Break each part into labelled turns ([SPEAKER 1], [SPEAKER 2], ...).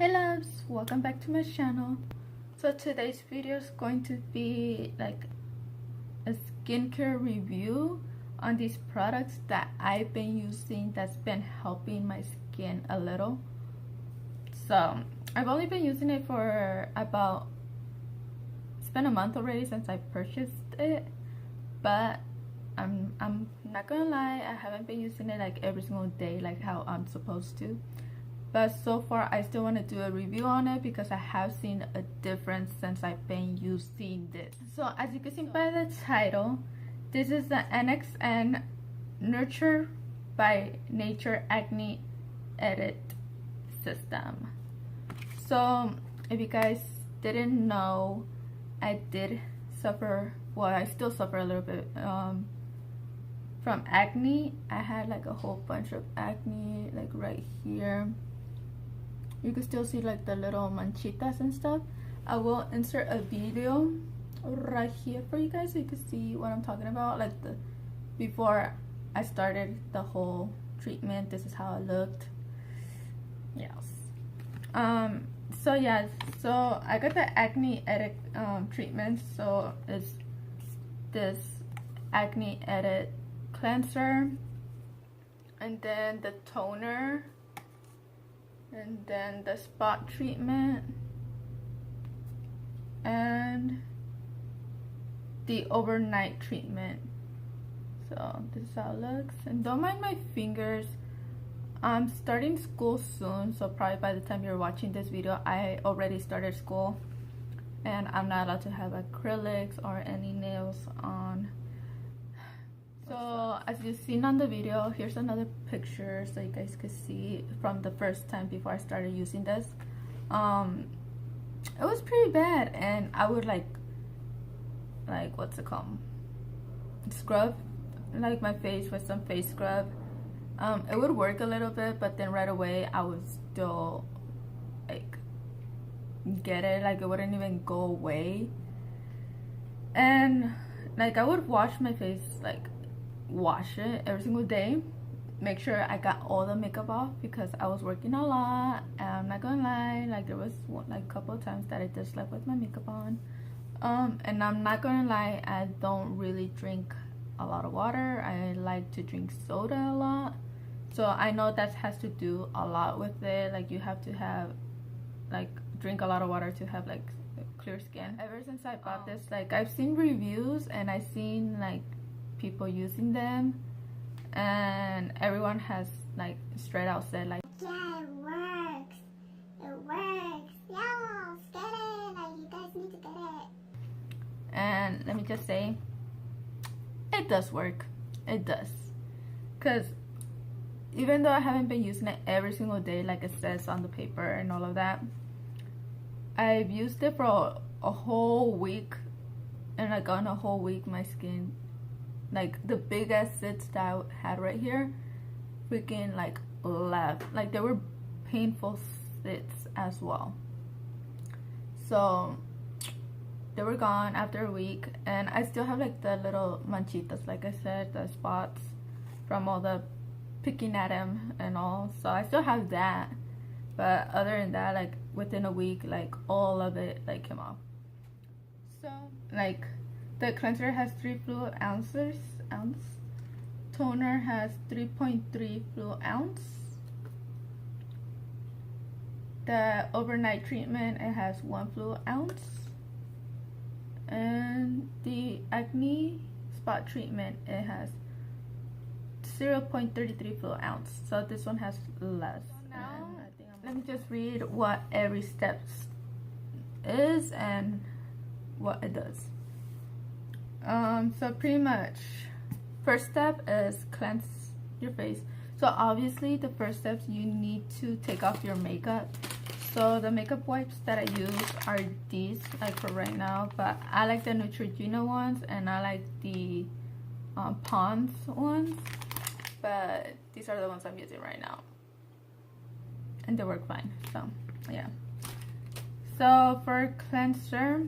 [SPEAKER 1] Hey loves, welcome back to my channel. So today's video is going to be like a skincare review on these products that I've been using that's been helping my skin a little. So I've only been using it for about, it's been a month already since I purchased it, but I'm not gonna lie, I haven't been using it like every single day like how I'm supposed to. But so far I still want to do a review on it because I have seen a difference since I've been using this. So as you can see by the title, this is the NXN Nurture by Nature Acne Edit System. So if you guys didn't know, I did suffer, well I still suffer a little bit from acne. I had like a whole bunch of acne like right here. You can still see like the little manchitas and stuff. I will insert a video right here for you guys so you can see what I'm talking about, like the before I started the whole treatment. This is how it looked. Yes. So yeah, so I got the acne edit treatment. So it's this acne edit cleanser, and then the toner, and then the spot treatment, and the overnight treatment. So this is how it looks. And don't mind my fingers, I'm starting school soon, so probably by the time you're watching this video I already started school, and I'm not allowed to have acrylics or any nails on. So as you've seen on the video, here's another picture so you guys could see from the first time before I started using this. It was pretty bad, and I would like what's it called, scrub like my face with some face scrub. It would work a little bit, but then right away I would still like get it, like it wouldn't even go away. And like I would wash my face, like wash it every single day, make sure I got all the makeup off because I was working a lot, and I'm not gonna lie, like there was like a couple of times that I just slept with my makeup on. And I'm not gonna lie, I don't really drink a lot of water. I like to drink soda a lot, so I know that has to do a lot with it. Like you have to have like drink a lot of water to have like clear skin. Ever since I bought this, like I've seen reviews and I've seen like people using them, and everyone has like straight out said like, yeah, it works, yeah, get it, like you guys need to get it. And let me just say, it does work. It does, because even though I haven't been using it every single day like it says on the paper and all of that, I've used it for a whole week, and like on a whole week my skin, like the big ass zits that I had right here, freaking like left. Like they were painful zits as well. So they were gone after a week, and I still have like the little manchitas, like I said, the spots from all the picking at them and all. So I still have that, but other than that, like within a week, like all of it like came off. So like the cleanser has 3 fluid ounces. Toner has 3.3 fluid ounce. The overnight treatment, it has 1 fluid ounce. And the acne spot treatment, it has 0.33 fluid ounce. So this one has less. Now, let me just read what every step is and what it does. So pretty much, first step is cleanse your face. So obviously the first steps, you need to take off your makeup. So the makeup wipes that I use are these, like for right now, but I like the Neutrogena ones, and I like the Pond's ones, but these are the ones I'm using right now, and they work fine. So yeah. So for cleanser,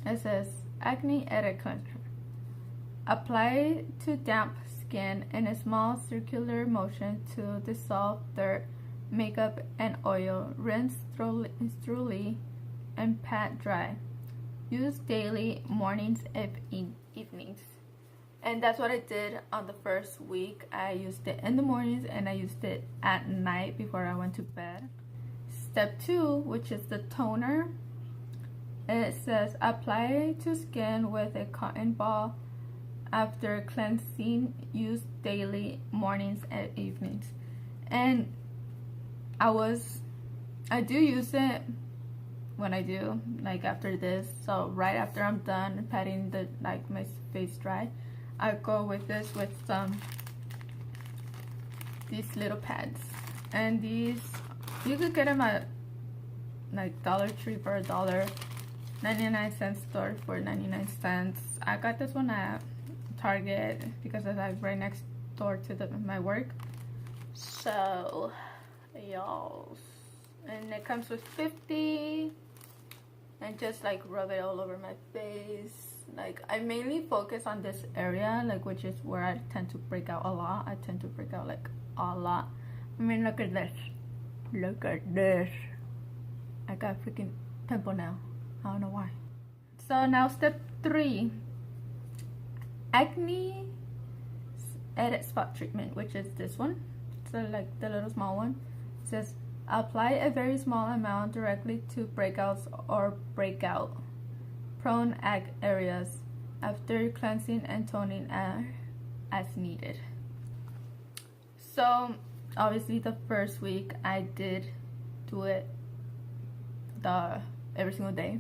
[SPEAKER 1] it says Acne Edit Cleanser. Apply to damp skin in a small circular motion to dissolve dirt makeup and oil. Rinse thoroughly and pat dry. Use daily, mornings and evenings. And that's what I did on the first week. I used it in the mornings and I used it at night before I went to bed. Step 2, which is the toner. It says apply to skin with a cotton ball after cleansing. Use daily, mornings and evenings. And I do use it when I do, like after this. So right after I'm done patting the my face dry, I go with this with these little pads. And these you could get them at like Dollar Tree for $1, 99-cent store for 99 cents. I got this one at Target because it's like right next door to my work. So y'all, and it comes with 50, and just like rub it all over my face. Like I mainly focus on this area, like which is where I tend to break out a lot. I tend to break out like a lot. I mean, look at this. Look at this. I got a freaking pimple now. I don't know why. So now step 3. Acne edit spot treatment, which is this one. So like the little small one. It says apply a very small amount directly to breakouts or breakout prone acne areas after cleansing and toning as needed. So obviously the first week I did do it every single day,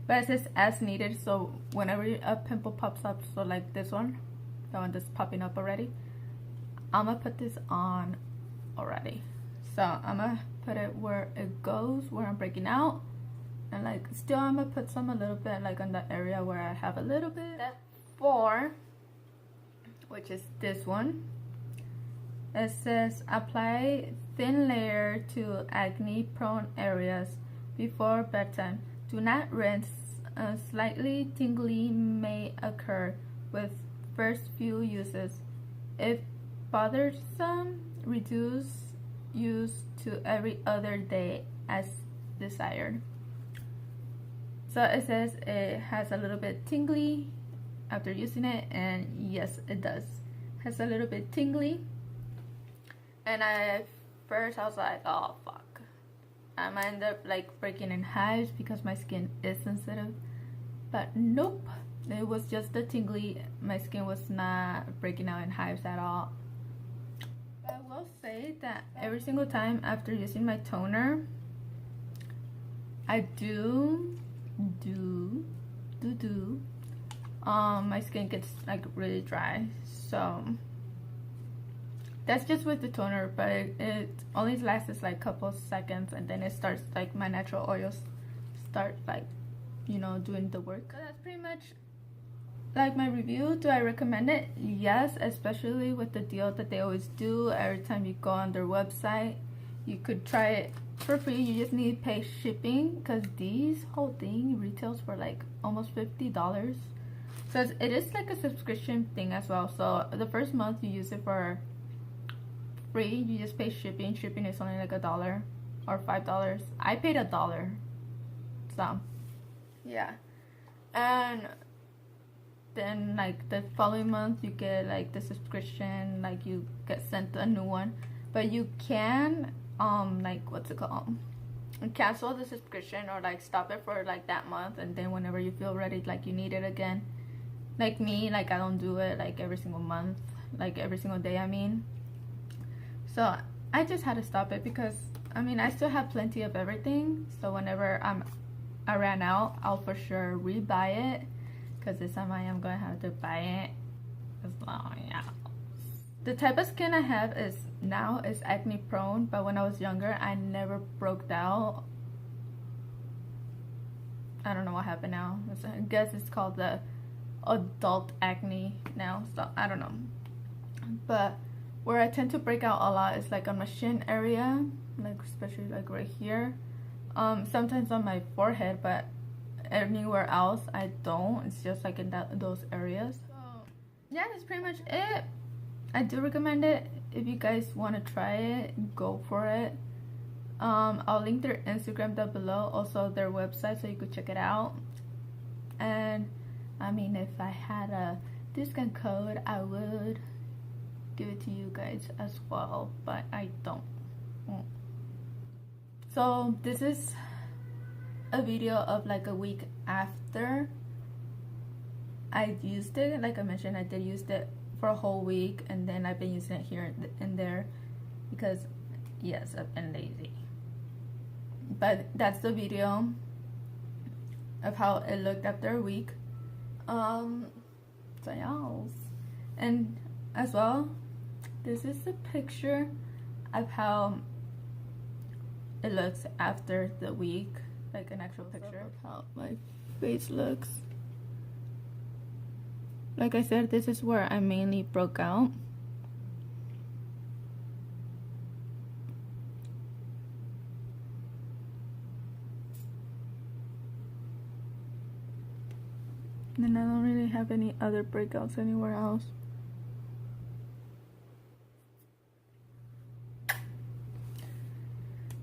[SPEAKER 1] but it says as needed. So whenever a pimple pops up, so like this one, the one that's popping up already, I'm gonna put this on already. So I'm gonna put it where it goes, where I'm breaking out, and like still I'm gonna put some a little bit like on the area where I have a little bit. Step 4, which is this one. It says apply thin layer to acne prone areas before bedtime. Do not rinse. Slightly tingly may occur with first few uses. If bothersome, reduce use to every other day as desired. So it says it has a little bit tingly after using it, and yes, it does. It has a little bit tingly. And first I was like, oh fuck, I might end up like breaking in hives because my skin is sensitive. But nope, it was just the tingly. My skin was not breaking out in hives at all. I will say that every single time after using my toner, I my skin gets like really dry. So that's just with the toner, but it only lasts like a couple seconds, and then it starts like my natural oils start like, you know, doing the work. So that's pretty much like my review. Do I recommend it? Yes, especially with the deal that they always do every time you go on their website. You could try it for free. You just need to pay shipping, because these whole thing retails for like almost $50. So it is like a subscription thing as well. So the first month you use it for free, you just pay shipping. Shipping is only like $1 or $5. I paid $1. So yeah. And then like the following month you get like the subscription, like you get sent a new one. But you can like what's it called, cancel the subscription or like stop it for like that month, and then whenever you feel ready, like you need it again. Like me, like I don't do it like every single month, like every single day, I mean. So I just had to stop it because I mean I still have plenty of everything. So whenever I ran out, I'll for sure rebuy it, because this time I am gonna have to buy it. So yeah. The type of skin I have is acne prone, but when I was younger I never broke out. I don't know what happened now. I guess it's called the adult acne now, so I don't know. But where I tend to break out a lot is like on my shin area, like especially like right here. Sometimes on my forehead, but anywhere else I don't. It's just like in those areas. So yeah, that's pretty much it. I do recommend it. If you guys want to try it, go for it. I'll link their Instagram down below, also their website, so you could check it out. And I mean, if I had a discount code, I would give it to you guys as well, but I don't. So this is a video of like a week after I used it. Like I mentioned, I did use it for a whole week, and then I've been using it here and there because yes, I've been lazy. But that's the video of how it looked after a week. So yeah, and as well, this is the picture of how it looks after the week, like an actual picture of how my face looks. Like I said, this is where I mainly broke out. And I don't really have any other breakouts anywhere else.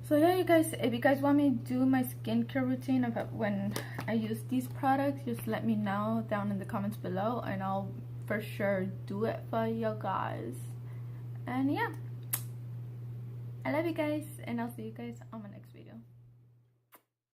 [SPEAKER 1] So yeah, you guys, if you guys want me to do my skincare routine about when I use these products, just let me know down in the comments below, and I'll for sure do it for you guys. And yeah, I love you guys, and I'll see you guys on my next